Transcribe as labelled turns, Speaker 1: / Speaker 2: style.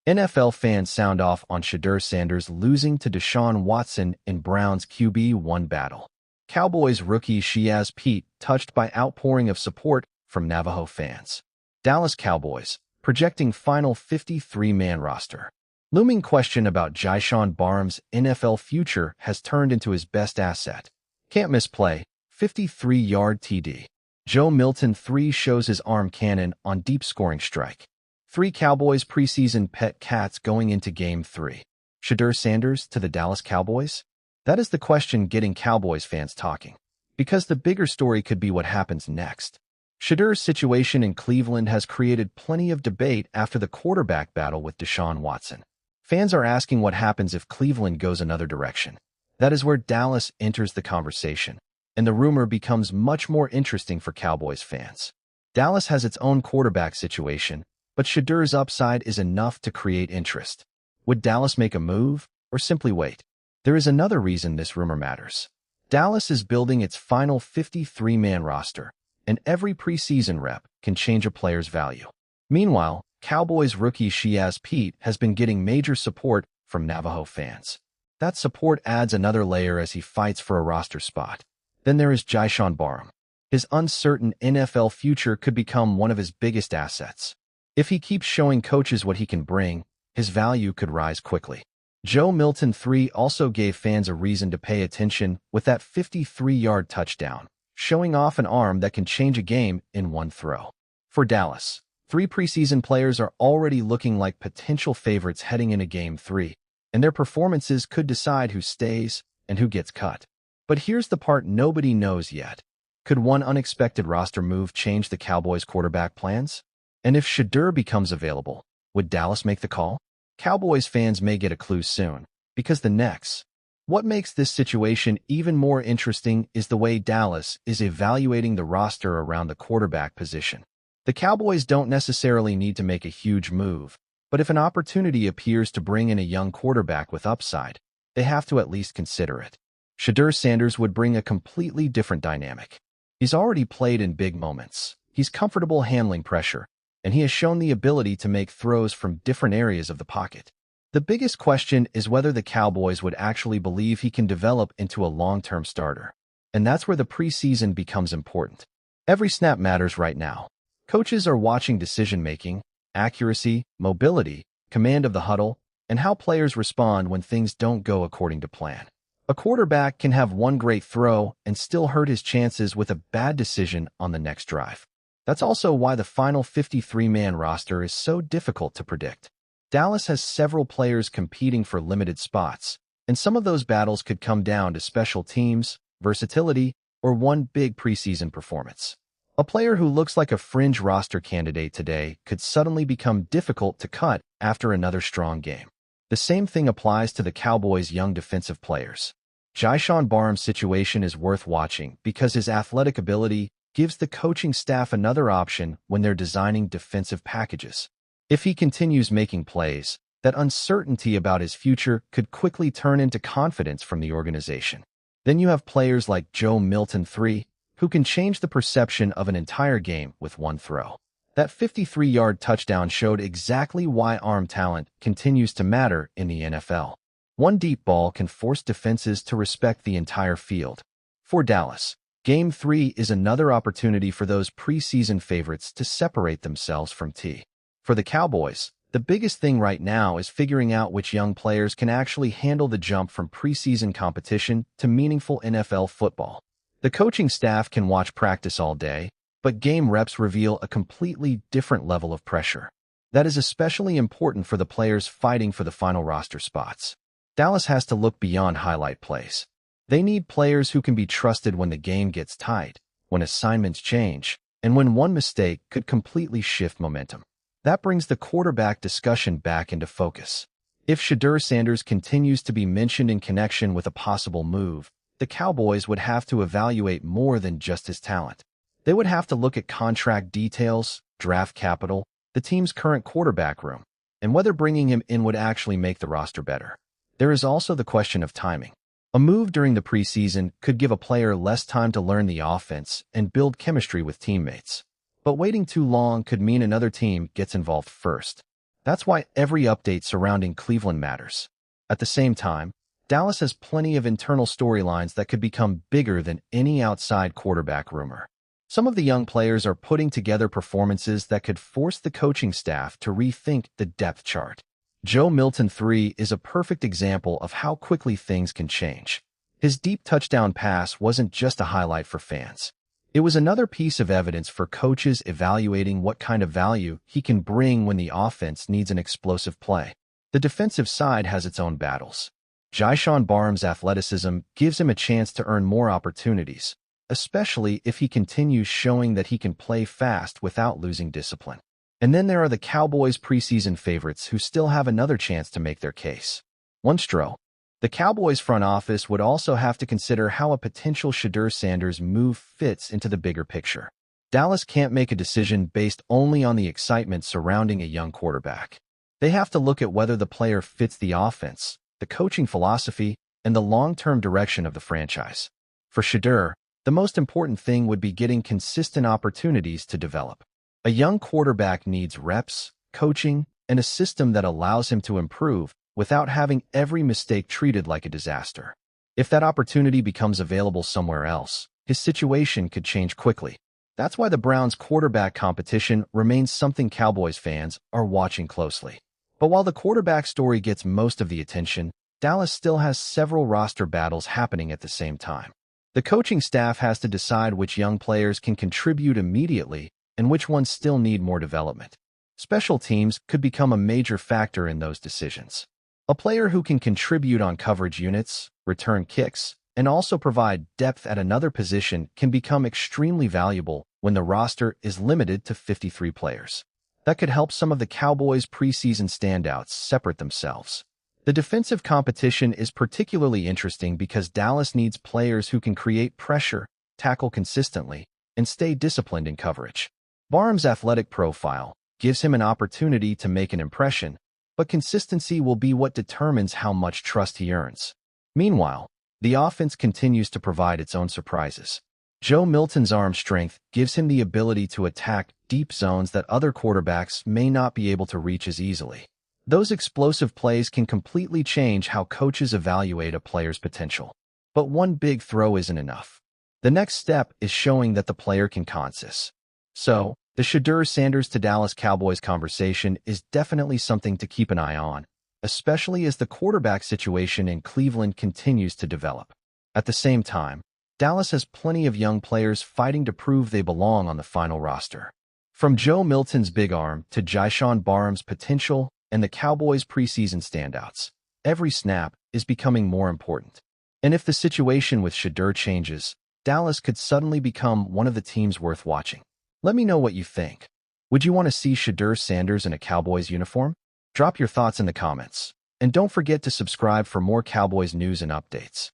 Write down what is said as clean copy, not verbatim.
Speaker 1: NFL fans sound off on Shedeur Sanders losing to Deshaun Watson in Browns QB1 battle. Cowboys rookie Shedeur Pete touched by outpouring of support from Navajo fans. Dallas Cowboys projecting final 53-man roster. Looming question about Jyshawn Barham's NFL future has turned into his best asset. Can't miss play, 53-yard TD. Joe Milton 3 shows his arm cannon on deep scoring strike. 3 Cowboys preseason pet cats going into Game 3. Shedeur Sanders to the Dallas Cowboys? That is the question getting Cowboys fans talking. Because the bigger story could be what happens next. Shedeur's situation in Cleveland has created plenty of debate after the quarterback battle with Deshaun Watson. Fans are asking what happens if Cleveland goes another direction. That is where Dallas enters the conversation, and the rumor becomes much more interesting for Cowboys fans. Dallas has its own quarterback situation, but Shedeur's upside is enough to create interest. Would Dallas make a move, or simply wait? There is another reason this rumor matters. Dallas is building its final 53-man roster, and every preseason rep can change a player's value. Meanwhile, Cowboys rookie Shedeur Pete has been getting major support from Navajo fans. That support adds another layer as he fights for a roster spot. Then there is Jyshawn Barham. His uncertain NFL future could become one of his biggest assets. If he keeps showing coaches what he can bring, his value could rise quickly. Joe Milton 3 also gave fans a reason to pay attention with that 53-yard touchdown, showing off an arm that can change a game in one throw. For Dallas, 3 preseason players are already looking like potential favorites heading into Game 3, and their performances could decide who stays and who gets cut. But here's the part nobody knows yet. Could one unexpected roster move change the Cowboys' quarterback plans? And if Shedeur becomes available, would Dallas make the call? Cowboys fans may get a clue soon, because the next. What makes this situation even more interesting is the way Dallas is evaluating the roster around the quarterback position. The Cowboys don't necessarily need to make a huge move, but if an opportunity appears to bring in a young quarterback with upside, they have to at least consider it. Shedeur Sanders would bring a completely different dynamic. He's already played in big moments. He's comfortable handling pressure, and he has shown the ability to make throws from different areas of the pocket. The biggest question is whether the Cowboys would actually believe he can develop into a long-term starter. And that's where the preseason becomes important. Every snap matters right now. Coaches are watching decision-making, accuracy, mobility, command of the huddle, and how players respond when things don't go according to plan. A quarterback can have one great throw and still hurt his chances with a bad decision on the next drive. That's also why the final 53-man roster is so difficult to predict. Dallas has several players competing for limited spots, and some of those battles could come down to special teams, versatility, or one big preseason performance. A player who looks like a fringe roster candidate today could suddenly become difficult to cut after another strong game. The same thing applies to the Cowboys' young defensive players. Jyshawn Barham's situation is worth watching because his athletic ability gives the coaching staff another option when they're designing defensive packages. If he continues making plays, that uncertainty about his future could quickly turn into confidence from the organization. Then you have players like Joe Milton 3, who can change the perception of an entire game with one throw. That 53-yard touchdown showed exactly why arm talent continues to matter in the NFL. One deep ball can force defenses to respect the entire field. For Dallas, Game 3 is another opportunity for those preseason favorites to separate themselves from T. For the Cowboys, the biggest thing right now is figuring out which young players can actually handle the jump from preseason competition to meaningful NFL football. The coaching staff can watch practice all day, but game reps reveal a completely different level of pressure. That is especially important for the players fighting for the final roster spots. Dallas has to look beyond highlight plays. They need players who can be trusted when the game gets tight, when assignments change, and when one mistake could completely shift momentum. That brings the quarterback discussion back into focus. If Shedeur Sanders continues to be mentioned in connection with a possible move, the Cowboys would have to evaluate more than just his talent. They would have to look at contract details, draft capital, the team's current quarterback room, and whether bringing him in would actually make the roster better. There is also the question of timing. A move during the preseason could give a player less time to learn the offense and build chemistry with teammates. But waiting too long could mean another team gets involved first. That's why every update surrounding Cleveland matters. At the same time, Dallas has plenty of internal storylines that could become bigger than any outside quarterback rumor. Some of the young players are putting together performances that could force the coaching staff to rethink the depth chart. Joe Milton III is a perfect example of how quickly things can change. His deep touchdown pass wasn't just a highlight for fans. It was another piece of evidence for coaches evaluating what kind of value he can bring when the offense needs an explosive play. The defensive side has its own battles. Jyshawn Barham's athleticism gives him a chance to earn more opportunities, especially if he continues showing that he can play fast without losing discipline. And then there are the Cowboys' preseason favorites who still have another chance to make their case. The Cowboys front office would also have to consider how a potential Shedeur Sanders move fits into the bigger picture. Dallas can't make a decision based only on the excitement surrounding a young quarterback. They have to look at whether the player fits the offense, the coaching philosophy, and the long-term direction of the franchise. For Shedeur, the most important thing would be getting consistent opportunities to develop. A young quarterback needs reps, coaching, and a system that allows him to improve without having every mistake treated like a disaster. If that opportunity becomes available somewhere else, his situation could change quickly. That's why the Browns' quarterback competition remains something Cowboys fans are watching closely. But while the quarterback story gets most of the attention, Dallas still has several roster battles happening at the same time. The coaching staff has to decide which young players can contribute immediately and which ones still need more development. Special teams could become a major factor in those decisions. A player who can contribute on coverage units, return kicks, and also provide depth at another position can become extremely valuable when the roster is limited to 53 players. That could help some of the Cowboys' preseason standouts separate themselves. The defensive competition is particularly interesting because Dallas needs players who can create pressure, tackle consistently, and stay disciplined in coverage. Barham's athletic profile gives him an opportunity to make an impression, but consistency will be what determines how much trust he earns. Meanwhile, the offense continues to provide its own surprises. Joe Milton's arm strength gives him the ability to attack deep zones that other quarterbacks may not be able to reach as easily. Those explosive plays can completely change how coaches evaluate a player's potential. But one big throw isn't enough. The next step is showing that the player can consist. So, the Shedeur Sanders to Dallas Cowboys conversation is definitely something to keep an eye on, especially as the quarterback situation in Cleveland continues to develop. At the same time, Dallas has plenty of young players fighting to prove they belong on the final roster. From Joe Milton's big arm to Jyshawn Barham's potential and the Cowboys' preseason standouts, every snap is becoming more important. And if the situation with Shedeur changes, Dallas could suddenly become one of the teams worth watching. Let me know what you think. Would you want to see Shedeur Sanders in a Cowboys uniform? Drop your thoughts in the comments. And don't forget to subscribe for more Cowboys news and updates.